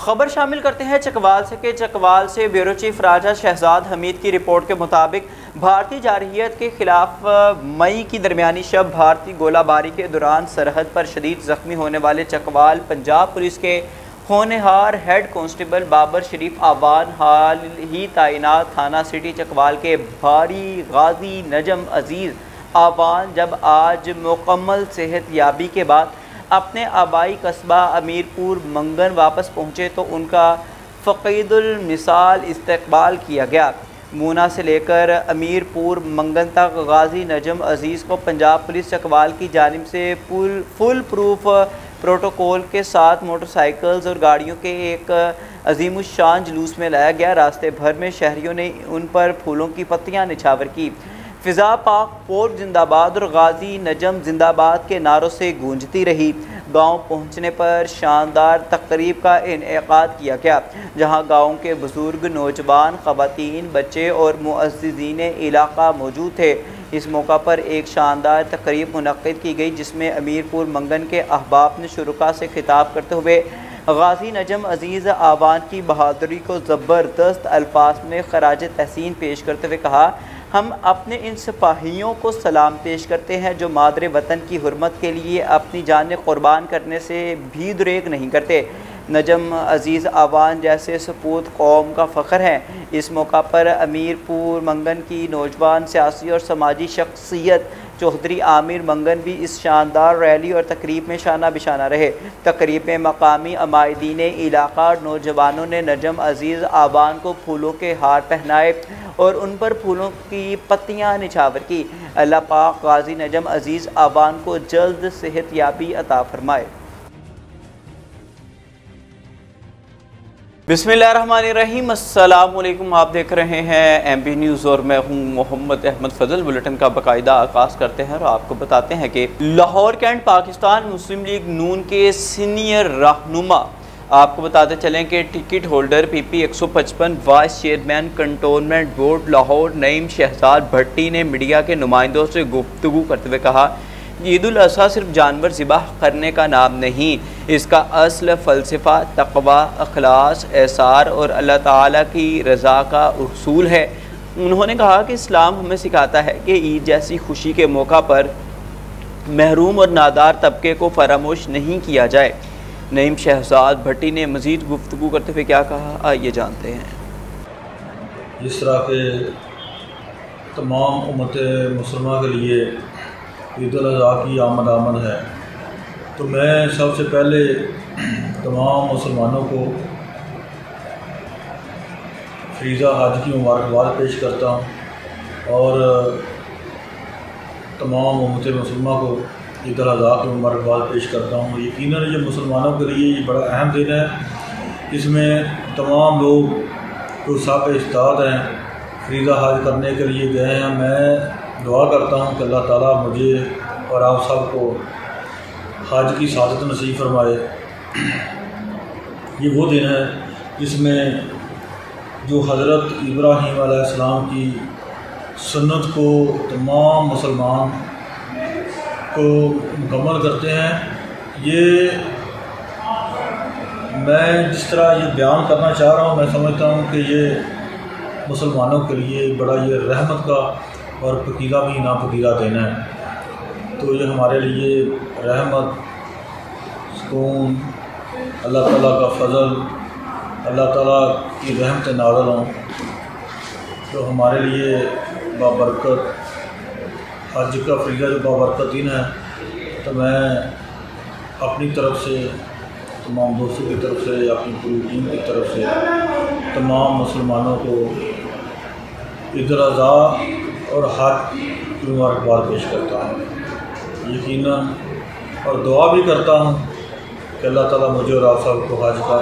खबर शामिल करते हैं चकवाल से के चकवाल से ब्यूरो चीफ राजा शहजाद हमीद की रिपोर्ट के मुताबिक भारतीय जारहियत के खिलाफ मई की दरमियानी शब भारतीय गोलाबारी के दौरान सरहद पर शदीद जख्मी होने वाले चकवाल पंजाब पुलिस के होनहार हेड कांस्टेबल बाबर शरीफ आवान हाल ही तैनात थाना सिटी चकवाल के भारी गाजी नजम अजीज़ आवान जब आज मुकम्मल सेहत याबी के बाद अपने आबाई कस्बा अमीरपुर मंगन वापस पहुँचे तो उनका फ़क़ीदुल मिसाल इस्तकबाल किया गया। मूना से लेकर अमीरपुर मंगन तक गाजी नजम अजीज़ को पंजाब पुलिस चकवाल की जानिब से फुल प्रूफ प्रोटोकॉल के साथ मोटरसाइकिल्स और गाड़ियों के एक अजीमुशान जुलूस में लाया गया। रास्ते भर में शहरियों ने उन पर फूलों की पत्तियां निछावर की। फ़िज़ा पाक पोर्ट जिंदाबाद और गाजी नजम जिंदाबाद के नारों से गूंजती रही। गांव पहुंचने पर शानदार तकरीब का इनेकाद किया गया, जहां गांव के बुजुर्ग, नौजवान, ख़वातीन, बच्चे और मुअज़्ज़िज़ीन इलाका मौजूद थे। इस मौका पर एक शानदार तकरीब मुनक़्क़िद की गई, जिसमें अमीरपुर मंगन के अहबाब ने शुरुका से खिताब करते हुए गाजी नजम अजीज़ आवान की बहादुरी को ज़बरदस्त अल्फाज में खराज तहसीन पेश करते हुए कहा, हम अपने इन सिपाहियों को सलाम पेश करते हैं जो मादरे वतन की हुर्मत के लिए अपनी जान कुर्बान करने से भी दुरेग नहीं करते। नजम अजीज़ आवान जैसे सपूत कौम का फ़ख्र हैं। इस मौका पर अमीरपुर मंगन की नौजवान सियासी और समाजी शख्सियत चौधरी आमिर मंगन भी इस शानदार रैली और तकरीब में शाना बिशाना रहे। तकरीब में मकामी अमायदीन इलाका और नौजवानों ने नजम अजीज़ आवान को फूलों के हार पहनाए और उन पर फूलों की पत्तियां निछावर की। अल्लाह पाक गाजी नजम अजीज़ आवान को जल्द सेहत याबी अता फरमाए। बिस्मिल्लाहिर्रहमानिर्रहीम, अस्सलाम वालेकुम। आप देख रहे हैं एमपी न्यूज़ और मैं हूं मोहम्मद अहमद फजल। बुलेटिन का बाकायदा आगाज़ करते हैं और आपको बताते हैं कि Lahore Cantt Pakistan Muslim League Noon के सीनियर रहनुमा, आपको बताते चलें कि ticket holder PP 155 vice chairman cantonment board Lahore Naeem Shahzad Bhatti ने मीडिया के नुमाइंदों से गुफ्तगू करते हुए कहा, ईद उल अज़हा सिर्फ जानवर ज़िबाह करने का नाम नहीं, इसका असल फ़लसफ़ा तक़वा, अखलास, एसार और अल्लाह ताला की रज़ा का उसूल है। उन्होंने कहा कि इस्लाम हमें सिखाता है कि ईद जैसी खुशी के मौका पर महरूम और नादार तबके को फरामोश नहीं किया जाए। नईम शहजाद भट्टी ने मज़ीद गुफ्तगू करते हुए क्या कहा, आइए जानते हैं। जिस तरह के तमाम उम्मत मुसलमान के लिए ईद उल अज़हा की आमद है, तो मैं सबसे पहले तमाम मुसलमानों को फरीज़ा हज की मुबारकबाद पेश करता हूँ और तमाम उम्मत मुसलमान को ईद उल अज़हा की मुबारकबाद पेश करता हूँ। यकीनन ये मुसलमानों के लिए ये बड़ा अहम दिन है। इसमें तमाम लोग जो साब इस्ताद हैं, फरीज़ा हज करने के लिए गए हैं। मैं दुआ करता हूँ कि अल्लाह ताला मुझे और आप सबको हज की सादत नसीब फरमाए। ये वो दिन है जिसमें जो हज़रत इब्राहीम अलैहिस्सलाम की सुन्नत को तमाम मुसलमान को मुकम्मल करते हैं। ये मैं जिस तरह ये बयान करना चाह रहा हूँ, मैं समझता हूँ कि ये मुसलमानों के लिए बड़ा ये रहमत का और पकीदा भी ना पकीदा देना है। तो ये हमारे लिए रहमत, सुकून, अल्लाह ताला का फ़ज़ल, अल्लाह ताला की रहमत नाज़िल हों, तो हमारे लिए बाबरकत हज का फरीज़ा जो बाबरकत दिन है। तो मैं अपनी तरफ से, तमाम दोस्तों की तरफ से, अपनी पूरी टीम की तरफ से तमाम मुसलमानों को ईद उल अज़हा और हज की मुबारकबाद पेश करता हूँ यकीनन, और दुआ भी करता हूँ कि अल्लाह ताला मुझे और आप सबको हज का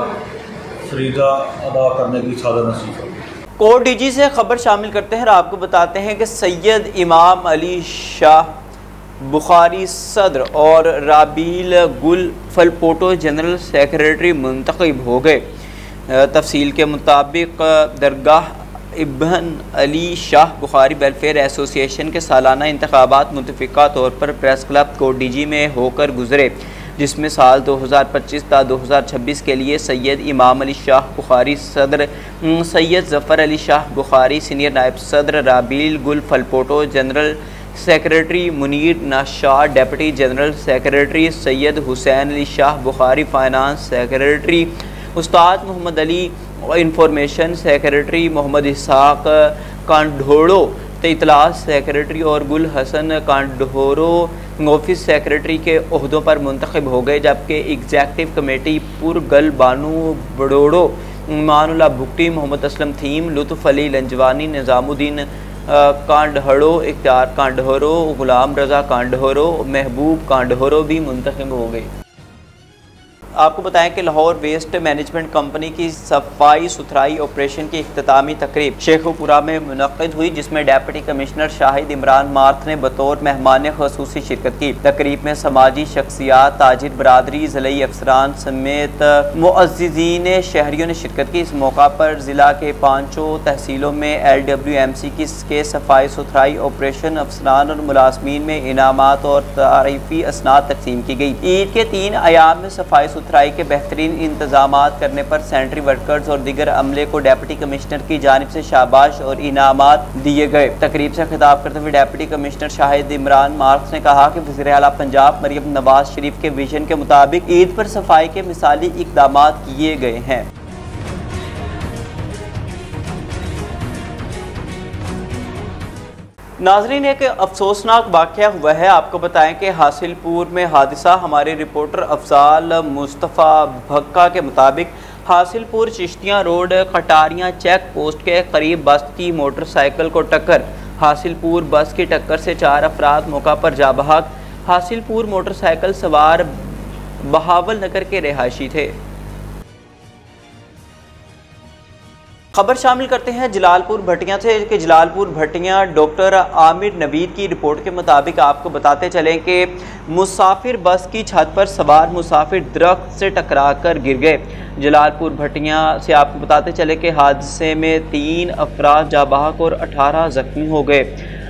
फरीज़ा अदा करने की सादत नसीब करे। कोर्ट DG से खबर शामिल करते हैं और आपको बताते हैं कि सैयद इमाम अली शाह बुखारी सदर और राबील गुल फलपोटो जनरल सेक्रेटरी मुंतखब हो गए। तफसील के मुताबिक दरगाह इब्न अली शाह बुखारी वेलफेयर एसोसिएशन के सालाना इंतखाबात मुतफ़िका तौर पर प्रेस क्लब कोर्ट DG में होकर गुजरे। जिसमें साल 2025 ता 2026 के लिए सैयद इमाम अली शाह बुखारी सदर, सैयद ज़फ़र अली शाह बुखारी सीनियर नायब सदर, Rabeel Gul Phalpoto general secretary, Munir Nashad deputy general secretary, Syed Hussain Ali Shah Bukhari finance secretary, Ustad Mohammad Ali information secretary, Mohammad Ishaq Kandhoro इतलात सेक्रेटरी और गुल हसन कांढोरो ऑफिस सेक्रेटरी के ओहदों पर मुंतखब हो गए, जबकि एग्जेक्टिव कमेटी पुरगल बानू बड़ोड़ो, मानुल्लाह भुट्टी, मोहम्मद असलम थीम, लुत्फ़ अली लंजवानी, निज़ामुद्दीन कांढहड़ो, इख्तियार कांढहरो, गुलाम रज़ा कांढहरो, महबूब कांढहरो भी मुंतखब हो गए। आपको बताएं कि लाहौर वेस्ट मैनेजमेंट कंपनी की सफाई सुथराई ऑपरेशन की इख्तितामी तकरीब शेखुपुरा में मुनक़्क़िद हुई, जिसमें deputy commissioner Shahid Imran math ने बतौर मेहमान ख़ुसूसी शिरकत की। तकरीब में समाजी शख्सियात, ताजिर बरादरी, ज़िले अफसरान समेत मुअज़्ज़िज़ीन शहरियों ने शिरकत की। इस मौका पर ज़िला के 5 तहसीलों में LWMC के सफाई सुथराई ऑपरेशन अफसरान और मुलाज़मीन में इनामात और तारीफ़ी असनाद तकसीम की गई। ईद के 3 अयाम में सफाई सुथराई के बेहतरीन इंतजामात करने पर सेंट्री वर्कर्स और दीगर अमले को डिप्टी कमिश्नर की जानिब से शाबाश और इनामात दिए गए। तकरीब से खिताब करते हुए deputy commissioner Shahid Imran marks ने कहा कि वज़ीर आला पंजाब मरियम नवाज शरीफ के विजन के मुताबिक ईद पर सफाई के मिसाली इक़दामात किए गए हैं। नाज़रीन, एक अफसोसनाक वाक़या हुआ है। आपको बताएं कि हासिलपुर में हादसा। हमारे रिपोर्टर अफजाल मुस्तफ़ा भक्का के मुताबिक Hasilpur Chishtian road Katarian check post के करीब बस की मोटरसाइकिल को टक्कर। हासिलपुर बस की टक्कर से 4 अफराद मौका पर जा बहक। हासिलपुर मोटरसाइकिल सवार बहावल नगर के रिहायशी थे। खबर शामिल करते हैं जलालपुर भट्टियाँ से कि जलालपुर भट्टियाँ डॉक्टर आमिर नवीद की रिपोर्ट के मुताबिक आपको बताते चलें कि मुसाफिर बस की छत पर सवार मुसाफिर दरख्त से टकराकर गिर गए। जलालपुर भट्टियाँ से आपको बताते चले कि हादसे में 3 अफराद जाँ बहक और 18 ज़ख्मी हो गए।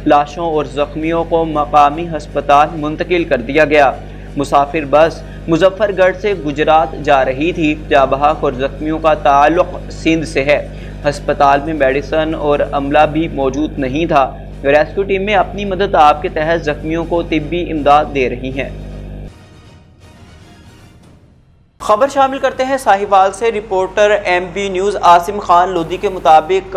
लाशों और ज़ख्मियों को मकामी हस्पताल मुंतकिल कर दिया गया। मुसाफिर बस मुजफ्फरगढ़ से गुजरात जा रही थी। जाँ बहक और ज़ख्मियों का ताल्लुक़ सिंध से है। अस्पताल में मेडिसन और अमला भी मौजूद नहीं था। रेस्क्यू टीमें अपनी मदद आप के तहत जख्मियों को तिब्बी इमदाद दे रही हैं। खबर शामिल करते हैं साहिवाल से। Reporter MB news Asim Khan Lodhi के मुताबिक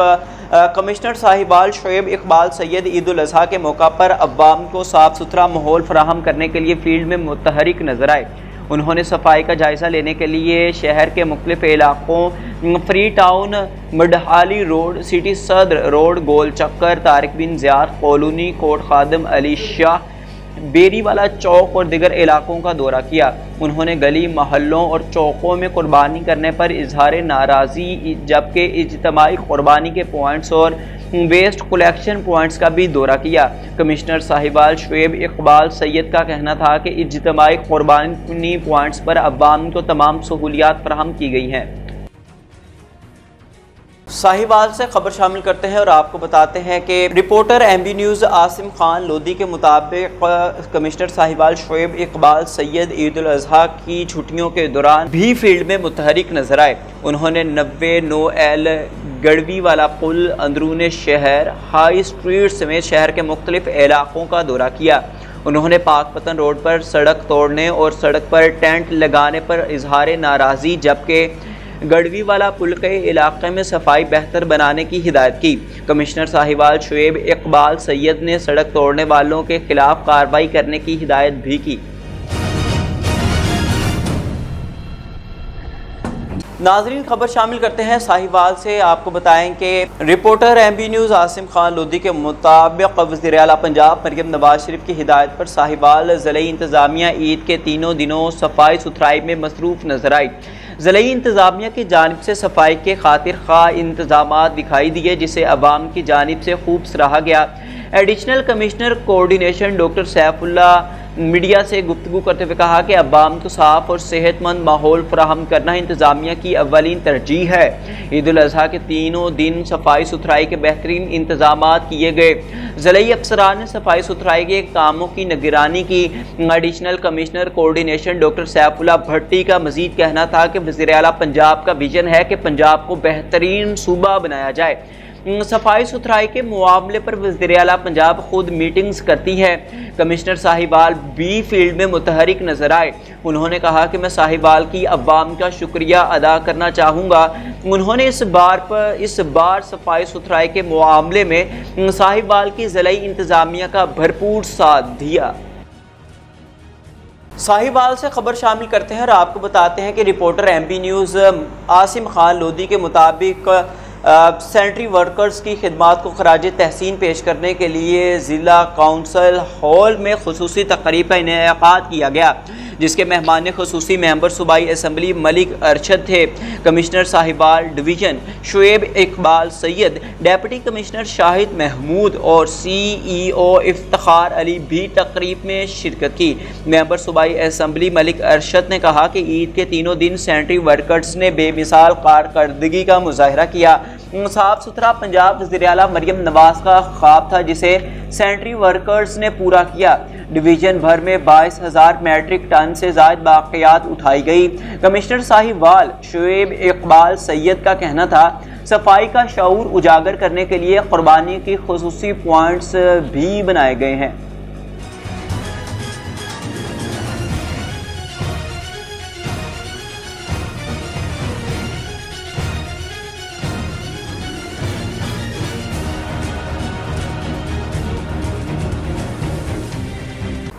कमिश्नर साहिवाल शोएब इकबाल सैयद ईद उल अज़हा के मौका पर अवाम को साफ़ सुथरा माहौल फराहम करने के लिए फील्ड में मुतहरिक नजर आए। उन्होंने सफाई का जायज़ा लेने के लिए शहर के मुख्तलिफ इलाकों free town, Madhali road, city Saddar road, गोल चक्कर, तारिक बिन ज़ियाद कॉलोनी, कोट खादम अली शाह, बेरीवाला चौक और दिगर इलाकों का दौरा किया। उन्होंने गली मोहल्लों और चौकों में कुर्बानी करने पर इजहार नाराज़ी, जबकि इज्तिमाई कुर्बानी के पॉइंट्स और वेस्ट कलेक्शन पॉइंट्स का भी दौरा किया। कमिश्नर साहिवाल शोएब इकबाल सैयद का कहना था कि इज्तिमाई कुर्बानी पॉइंट्स पर अवाम को तमाम सहूलियात फराहम की गई हैं। साहिवाल से खबर शामिल करते हैं और आपको बताते हैं कि reporter MB news Asim Khan Lodhi के मुताबिक कमिश्नर साहिवाल शोएब इकबाल सैयद ईद उल अज़हा की छुट्टियों के दौरान भी फील्ड में मुतहरिक नजर आए। उन्होंने 90 गढ़वी वाला पुल, अंदरून शहर, हाई स्ट्रीट समेत शहर के मुख्तलिफ इलाकों का दौरा किया। उन्होंने पाकपतन रोड पर सड़क तोड़ने और सड़क पर टेंट लगाने पर इजहार नाराज़ी, जबकि गढ़वी वाला पुल के इलाके में सफाई बेहतर बनाने की हिदायत की। कमिश्नर साहिवाल शोएब इकबाल सैयद ने सड़क तोड़ने वालों के खिलाफ कार्रवाई करने की हिदायत भी की। नाजरीन, खबर शामिल करते हैं साहिवाल से। आपको बताएं कि reporter MB news Asim Khan Lodhi के मुताबिक वज़ीर आला पंजाब मरियम नवाज शरीफ की हिदायत पर साहिवाल ज़िले इंतज़ामिया ईद के तीनों दिनों सफाई सुथराई में मसरूफ़ नजर आई। ज़िले इंतज़ामिया की जानिब से सफाई के खातिर खा इंतजामात दिखाई दिए, जिसे अवाम की जानिब से खूब सराहा गया। Additional commissioner coordination doctor Saifullah media से गुफ्तगू करते हुए कहा कि अवाम को साफ और सेहतमंद माहौल फराहम करना इंतज़ामिया की अव्वलीन तरजीह है। ईद उल अज़हा के तीनों दिन सफाई सुथराई के बेहतरीन इंतजाम किए गए। ज़िलाई अफसरान ने सफाई सुथराई के कामों की निगरानी की। Additional commissioner coordination doctor Saifullah Bhatti का मजीद कहना था कि वज़ीर आला पंजाब का विजन है कि पंजाब को बेहतरीन सूबा बनाया जाए। सफाई सुथराई के मामले पर वज़ीर आला पंजाब खुद मीटिंग्स करती है। कमिश्नर साहिवाल भी फील्ड में मुतहरिक नजर आए। उन्होंने कहा कि मैं साहिवाल की अवाम का शुक्रिया अदा करना चाहूँगा। उन्होंने इस बार सफाई सुथराई के मामले में साहिवाल की ज़िलाई इंतज़ामिया का भरपूर साथ दिया। साहिवाल से खबर शामिल करते हैं और आपको बताते हैं कि reporter MP news Asim Khan Lodhi के मुताबिक सैनिटरी वर्कर्स की खिदमात को खराज तहसीन पेश करने के लिए ज़िला काउंसिल हॉल में खुसूसी तकरीब का इनेकाद किया गया, जिसके मेहमान खुसूसी मेंबर सूबाई असम्बली मलिक अरशद थे। Commissioner Sahiwal division Shoaib Iqbal Syed, deputy commissioner Shahid Mahmood और CEO इफ्तिखार अली भी तकरीब में शिरकत की। मेंबर सूबाई असम्बली मलिक अरशद ने कहा कि ईद के तीनों दिन सैनिटरी वर्कर्स ने बेमिसाल कारकर्दगी का मुजाहरा किया। साफ सुथरा पंजाब वज़ीर आला मरियम नवाज का ख्वाब था, जिसे सैनिटरी वर्कर्स ने पूरा किया। डिवीज़न भर में 22,000 मैट्रिक टन से ज़ायद बाक़ियात उठाई गई। कमिश्नर साहिवाल शुएब इकबाल सैयद का कहना था, सफाई का शऊर उजागर करने के लिए कुर्बानी की खुसूसी पॉइंट्स भी बनाए गए हैं।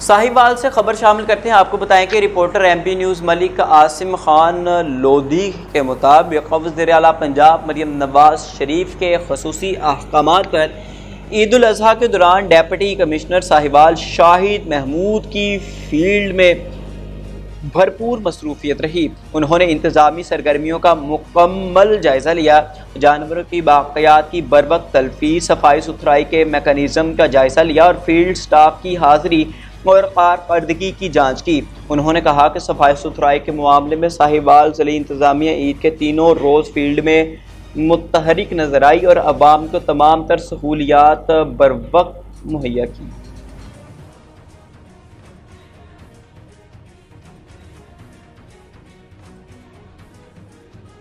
साहिवाल से खबर शामिल करते हैं। आपको बताएं कि reporter MP news Malik Asim Khan Lodhi के मुताबिक वज़ीर आला पंजाब मरियम नवाज शरीफ के खुसूसी अहकामात पर ईद उल अज़हा के दौरान डिप्टी कमिश्नर साहिवाल शाहिद महमूद की फील्ड में भरपूर मसरूफियत रही। उन्होंने इंतज़ामी सरगर्मियों का मुकम्मल जायज़ा लिया, जानवरों की बाक़ियात की बरवक्त तलफीज़, सफाई सुथराई के मेकनिज़म का जायज़ा लिया और फील्ड स्टाफ की हाज़िरी और कारकर्दगी की जांच की। उन्होंने कहा कि सफाई सुथराई के मामले में साहिवाल ज़िली इंतज़ामिया ईद के तीनों रोज़ फील्ड में मुतहरिक नजर आई और अवाम को तमाम तर सहूलियात बरवक्त मुहैया की।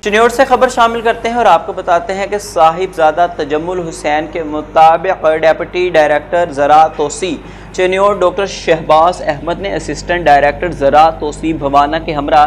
चिन्योट से खबर शामिल करते हैं और आपको बताते हैं कि साहिबजादा तजम्मुल हुसैन के मुताबिक डिप्टी डायरेक्टर ज़राअत तोसी चिन्योट डॉक्टर शहबाज अहमद ने असिस्टेंट डायरेक्टर ज़राअत तोसी भवाना के हमरा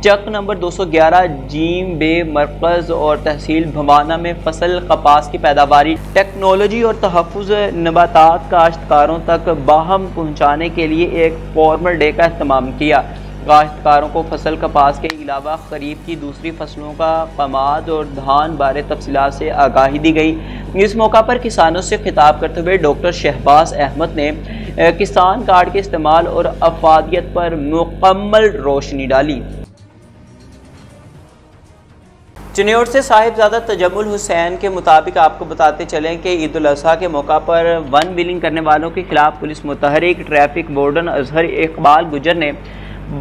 चक नंबर 211 जीम बे मरकज़ और तहसील भवाना में फसल कपास की पैदावारी टेक्नोलॉजी और तहफ़्फ़ुज़ नबातात काश्तकारों तक बाहम पहुँचाने के लिए एक फॉर्मल डे का इस्तेमाल किया। काश्तकारों को फसल कपास के अलावा खरीफ की दूसरी फसलों का कमाद और धान बारे तफसीलात से आगाही दी गई। इस मौका पर किसानों से खिताब करते हुए डॉक्टर शहबाज अहमद ने किसान कार्ड के इस्तेमाल और अफादियत पर मुकम्मल रोशनी डाली। चिन्योट से साहिबजादा तजम्मुल हुसैन के मुताबिक आपको बताते चलें कि ईद उल अज़हा के मौका पर वन व्हीलिंग करने वालों के खिलाफ पुलिस मुतहरिक ट्रैफिक वार्डन अजहर इकबाल गुजर ने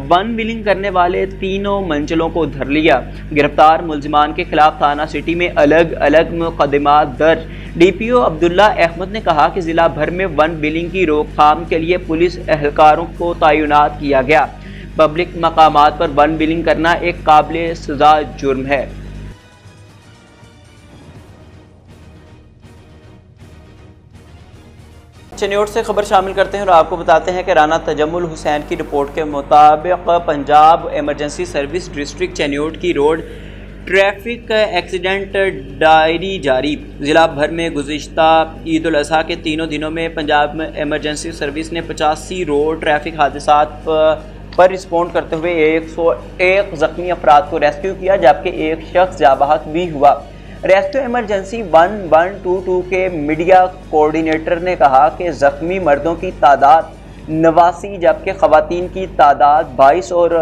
वन व्हीलिंग करने वाले तीनों मंजिलों को धर लिया। गिरफ्तार मुलजिमान के खिलाफ थाना सिटी में अलग अलग मुकदमात दर्ज। DPO अब्दुल्ला अहमद ने कहा कि जिला भर में वन व्हीलिंग की रोकथाम के लिए पुलिस एहलकारों को तैनात किया गया। पब्लिक मकामात पर वन व्हीलिंग करना एक काबिल सजा जुर्म है। चिन्योट से खबर शामिल करते हैं और आपको बताते हैं कि राना तजम्मुल हुसैन की रिपोर्ट के मुताबिक Punjab emergency service district Chiniot की रोड ट्रैफिक एक्सीडेंट डायरी जारी। ज़िला भर में गुज़िश्ता ईद उल अज़हा के तीनों दिनों में पंजाब एमरजेंसी सर्विस ने 85 रोड ट्रैफिक हादसात पर रिस्पॉन्ड करते हुए 101 ज़ख्मी अफराद को रेस्क्यू किया, जबकि एक शख्स जाबाहक भी हुआ। रेस्क्यू इमरजेंसी 1122 के मीडिया कोऑर्डिनेटर ने कहा कि ज़ख्मी मर्दों की तादाद 89 जबकि ख़वातीन की तादाद 22 और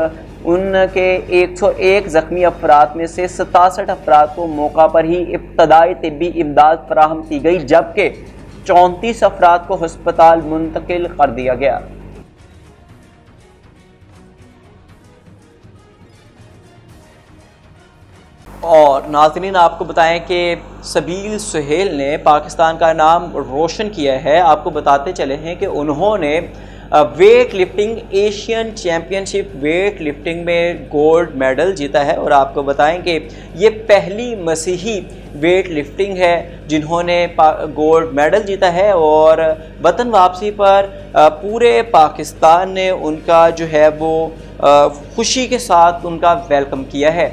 उनके 101 ज़ख्मी अफराद में से 67 अफराद को मौका पर ही इब्तदाई तिब्बी इमदाद फराहम की गई, जबकि 34 अफराद को हस्पताल मुंतकिल कर दिया गया। और नाज़रीन, आपको बताएं कि सबील सुहेल ने पाकिस्तान का नाम रोशन किया है। आपको बताते चले हैं कि उन्होंने weight lifting Asian championship weight lifting में गोल्ड मेडल जीता है। और आपको बताएं कि ये पहली मसीही वेट लिफ्टिंग है जिन्होंने गोल्ड मेडल जीता है। और वतन वापसी पर पूरे पाकिस्तान ने उनका जो है वो खुशी के साथ उनका वेलकम किया है।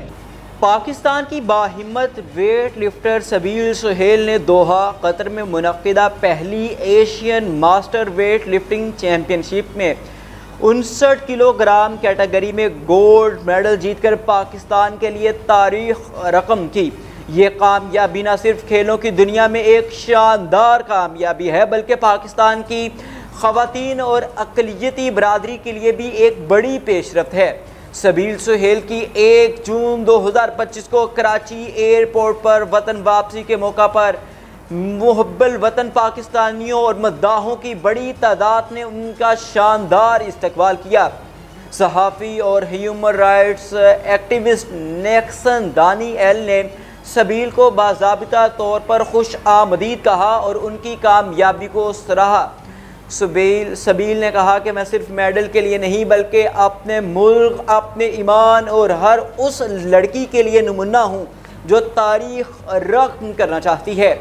पाकिस्तान की बाहिम्मत वेट लिफ्टर सबील सुहेल ने दोहा कतर में मुनक्किदा पहली Asian master weight lifting championship में 59 किलोग्राम कैटेगरी में गोल्ड मेडल जीतकर पाकिस्तान के लिए तारीख रकम की। ये कामयाबी न सिर्फ खेलों की दुनिया में एक शानदार कामयाबी है बल्कि पाकिस्तान की ख़वातीन और अक़लियती बरादरी के लिए भी एक बड़ी पेशरफ्त है। सबील सुहेल की 1 जून 2025 को कराची एयरपोर्ट पर वतन वापसी के मौका पर मुहब्बल वतन पाकिस्तानियों और मद्दाहों की बड़ी तादाद ने उनका शानदार इस्तकबाल किया। सहाफ़ी और human rights activist Nexon Daniel ने सबील को बाज़ाबिता तौर पर खुश आमदीद कहा और उनकी कामयाबी को सराहा। सबील ने कहा कि मैं सिर्फ मेडल के लिए नहीं बल्कि अपने मुल्क, अपने ईमान और हर उस लड़की के लिए नमूना हूँ जो तारीख रकम करना चाहती है।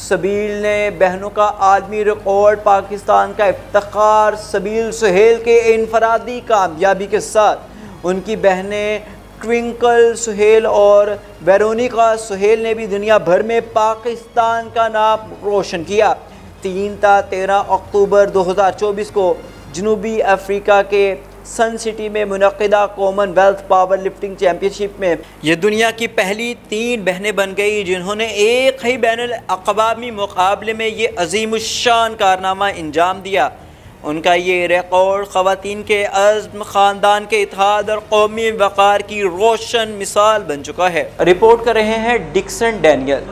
सबील ने बहनों का आलमी रिकॉर्ड, पाकिस्तान का इफ्तिखार। सबील सुहेल के इनफरादी कामयाबी के साथ उनकी बहनें ट्विंकल सुहेल और वेरोनिका सुहेल ने भी दुनिया भर में पाकिस्तान का नाम रोशन किया। 3 ता 13 अक्टूबर 2024 को जनूबी अफ्रीका के सन सिटी में मुनक्किदा कॉमनवेल्थ पावर लिफ्टिंग चैम्पियनशिप में ये दुनिया की पहली 3 बहनें बन गई जिन्होंने एक ही बैनुल अक़वामी मुकाबले में ये अज़ीमुश्शान कारनामा अंजाम दिया। उनका ये रिकॉर्ड ख़वातीन के अज़्म, ख़ानदान के इत्तेहाद और कौमी वक़ार की रोशन मिसाल बन चुका है। रिपोर्ट कर रहे हैं डिक्सन डैनियल।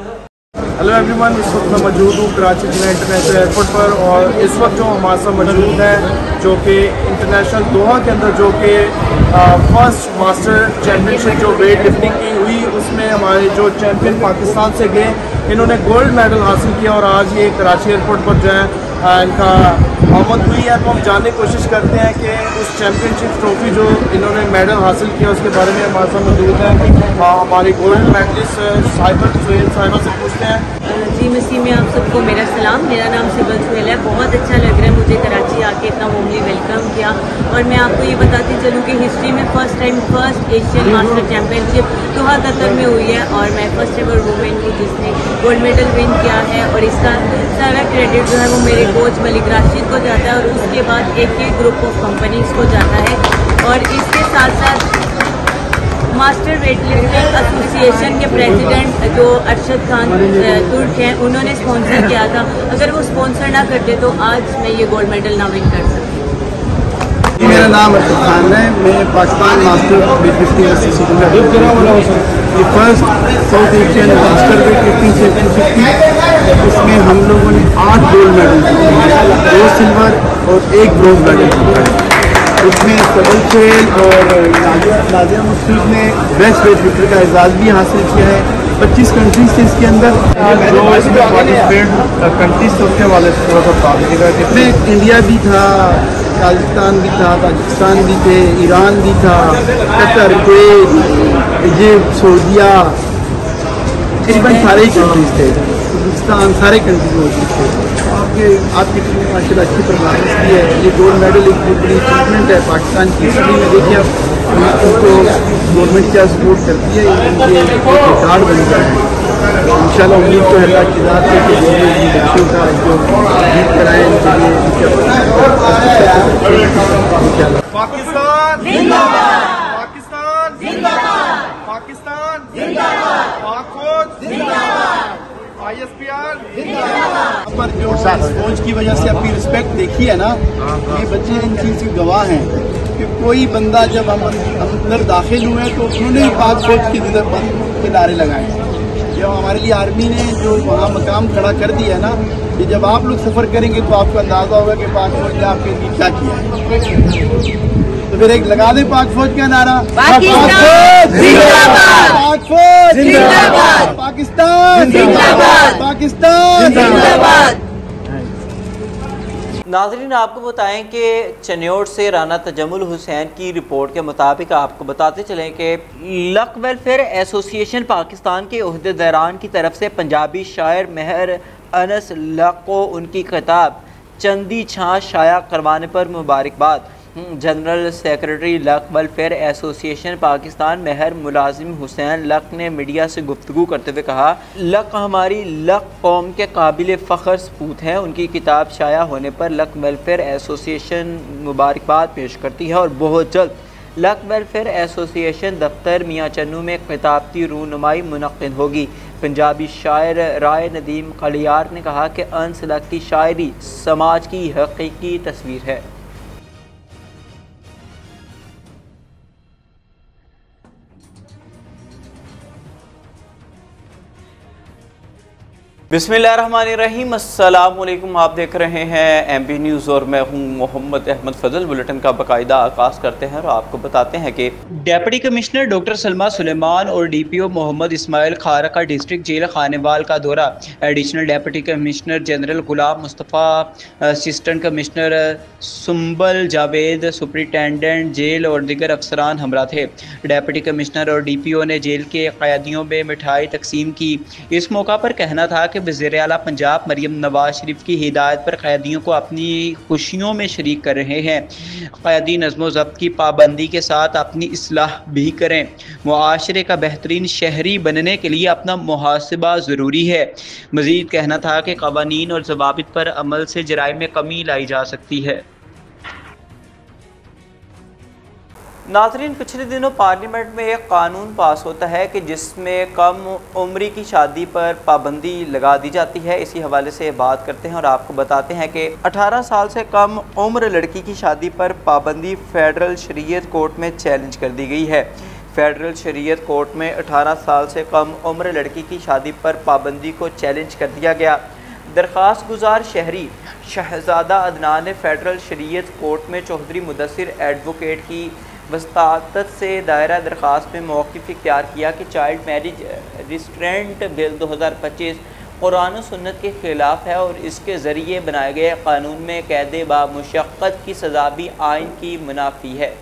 हेलो एवरीवन, इस वक्त मैं मौजूद हूँ कराची इंटरनेशनल एयरपोर्ट पर और इस वक्त जो हमारे साथ मौजूद है जो कि इंटरनेशनल दोहा के अंदर जो कि फर्स्ट मास्टर चैम्पियनशिप जो वेट लिफ्टिंग की हुई उसमें हमारे जो चैम्पियन पाकिस्तान से गए इन्होंने गोल्ड मेडल हासिल किया और आज ये कराची एयरपोर्ट पर जो है इनका आमद हुई है। तो हम जानने की कोशिश करते हैं कि उस चैम्पियनशिप ट्रॉफी जो इन्होंने मेडल हासिल किया उसके बारे में हमारे साथ मौजूद है हमारे गोल्ड मेडलिस्ट साहिबा से पूछते हैं। जी मसीह में आप सबको मेरा सलाम। मेरा नाम सिबल सुहेल है। बहुत अच्छा लग रहा है मुझे कराची आके इतना वार्मली वेलकम किया। और मैं आपको ये बताती चलूँ कि हिस्ट्री में first Asian master championship Doha Qatar में हुई है और मैं फर्स्ट एवर वुमेन हूँ जिसने गोल्ड मेडल विन किया है। और इसका सारा क्रेडिट जो है वो मेरे कोच मलिक राशिद को जाता है और उसके बाद एक ग्रुप ऑफ कंपनीज को जाता है। और इसके साथ साथ मास्टर वेट लिफ्टिंग एसोसिएशन के प्रेसिडेंट जो अरशद खान तुर्क हैं उन्होंने स्पॉन्सर किया था। अगर वो स्पॉन्सर ना करते तो आज मैं ये गोल्ड मेडल ना विन कर सकती। मेरा नाम अरशद खान है। मैं Pakistan master weight lifting association का ये first south Asian master weight lifting championship थी। इसमें हम लोगों ने 8 गोल्ड मेडल जीते हैं, 2 सिल्वर और 1 ब्रोंज मेडल जीता है। इसमें सबल सुहेल और नाजिया मुस्तफ़ी ने बेस्ट वेट लिफ्टर का एजाज़ भी हासिल किया है। 25 कंट्रीज थे इसके अंदर जो इसमें पार्टिसिपेट कंट्रीज थे उसके वाले थोड़ा सा बात इसमें इंडिया भी था, काजाकिस्तान भी था, पाकिस्तान भी थे, ईरान भी था, कतर, कुवैत, इजिप्ट, सऊदीया, तकरीबन सारे ही कंट्रीज थे, पाकिस्तान, सारे कंट्रीज मौजूद थे। आपकी टीम ने माशाल्लाह अच्छी परफॉर्मेंस की है। ये गोल्ड मेडल एक बहुत बड़ी अचीवमेंट है पाकिस्तान की हिस्ट्री में। देखिए अब उनको गवर्नमेंट क्या सपोर्ट करती है, इनके रिकॉर्ड बन गया है। इंशाल्लाह उम्मीद तो है अल्लाह की ज़ात से कि जो भी बच्चों का जो जीत कराएं पाकिस्तान जिंदाबाद, पाकिस्तान जिंदाबाद, पाकिस्तान जिंदाबाद, पाक जिंदाबाद, ISPR जिंदाबाद। पर जो स्पोर्ट्स की वजह से आपकी रिस्पेक्ट देखी है ना, ये बच्चे इन चीज़ के गवाह हैं कि कोई बंदा जब हम अंदर दाखिल हुए तो उन्होंने ही पाक फौज की के नारे लगाए। जब हमारे लिए आर्मी ने जो वहाँ मकाम खड़ा कर दिया है ना, कि जब आप लोग सफ़र करेंगे तो आपको अंदाज़ा होगा कि पाक फौज ने आपके लिए क्या किया है। तो फिर एक लगा दें पाक फौज का नारा, पाकिस्तान जिंदाबाद, पाक फौज जिंदाबाद, पाकिस्तान जिंदाबाद, पाकिस्तान जिंदाबाद। नाज़रीन, आपको बताएं कि चन्योट से राना तजम्मुल हुसैन की रिपोर्ट के मुताबिक आपको बताते चलें कि लक वेलफेयर एसोसिएशन पाकिस्तान के ओहदेदारान की तरफ से पंजाबी शायर मेहर अनस लक को उनकी किताब चंदी छाँ शाया करवाने पर मुबारकबाद। General secretary Lak welfare association Pakistan Mehar Mulazim Hussain luck ने मीडिया से गुफ्तगू करते हुए कहा, लक हमारी लक कौम के काबिल फ़ख्र सपूत हैं। उनकी किताब शाया होने पर लक वेलफेयर एसोसिएशन मुबारकबाद पेश करती है और बहुत जल्द लक वेलफेयर एसोसिएशन दफ्तर मियाँ चन्नू में किताबती रूनुमाई मुनक्किद होगी। पंजाबी शायर राय नदीम कलियार ने कहा कि अनस लक की शायरी समाज की हकीकी तस्वीर है। बिस्मिल्लाहिर्रहमानिर्रहीम, अस्सलाम वालेकुम। आप देख रहे हैं एमपी न्यूज़ और मैं हूं मोहम्मद अहमद फजल। बुलेटिन का बाकायदा आगाज़ करते हैं और आपको बताते हैं कि deputy commissioner doctor Salma Suleman और डीपीओ मोहम्मद इस्माइल खारा का डिस्ट्रिक्ट जेल खानेवाल का दौरा। Additional deputy commissioner general Ghulam Mustafa, assistant commissioner Sumbal Javed, superintendent jail और दीगर अफसरान हमरा थे। डेप्यूटी कमिश्नर और डीपीओ ने जेल के कैदियों में मिठाई तकसीम की। इस मौका पर कहना था कि वज़ीर आला पंजाब मरियम नवाज शरीफ की हिदायत पर कैदियों को अपनी खुशियों में शरीक कर रहे हैं। कैदी नज़्म ज़ब्त की पाबंदी के साथ अपनी इस्लाह भी करें। मुआशरे का बेहतरीन शहरी बनने के लिए अपना मुहासिबा ज़रूरी है। मज़ीद कहना था कि क़वानीन और ज़वाबित पर अमल से जराइम में कमी लाई जा सकती है। नाज़रीन, पिछले दिनों पार्लियामेंट में एक कानून पास होता है कि जिसमें कम उम्री की शादी पर पाबंदी लगा दी जाती है। इसी हवाले से बात करते हैं और आपको बताते हैं कि 18 साल से कम उम्र लड़की की शादी पर पाबंदी फेडरल शरीयत कोर्ट में चैलेंज कर दी गई है। फेडरल शरीयत कोर्ट में 18 साल से कम उम्र लड़की की शादी पर पाबंदी को चैलेंज कर दिया गया। दरख्वास्त गुजार शहरी शहजादा अदनान ने फेडरल शरीयत कोर्ट में चौधरी मुदस्सिर एडवोकेट की वस्तादत से दायरा दरख्वास्त में मौक़िफ़ इख्तियार किया कि child marriage restraint bill 2025 Quran और सुन्नत के ख़िलाफ़ है और इसके ज़रिए बनाए गए कानून में कैद बा मुशक्क़त की सज़ा भी आइन की मुनाफ़ी है।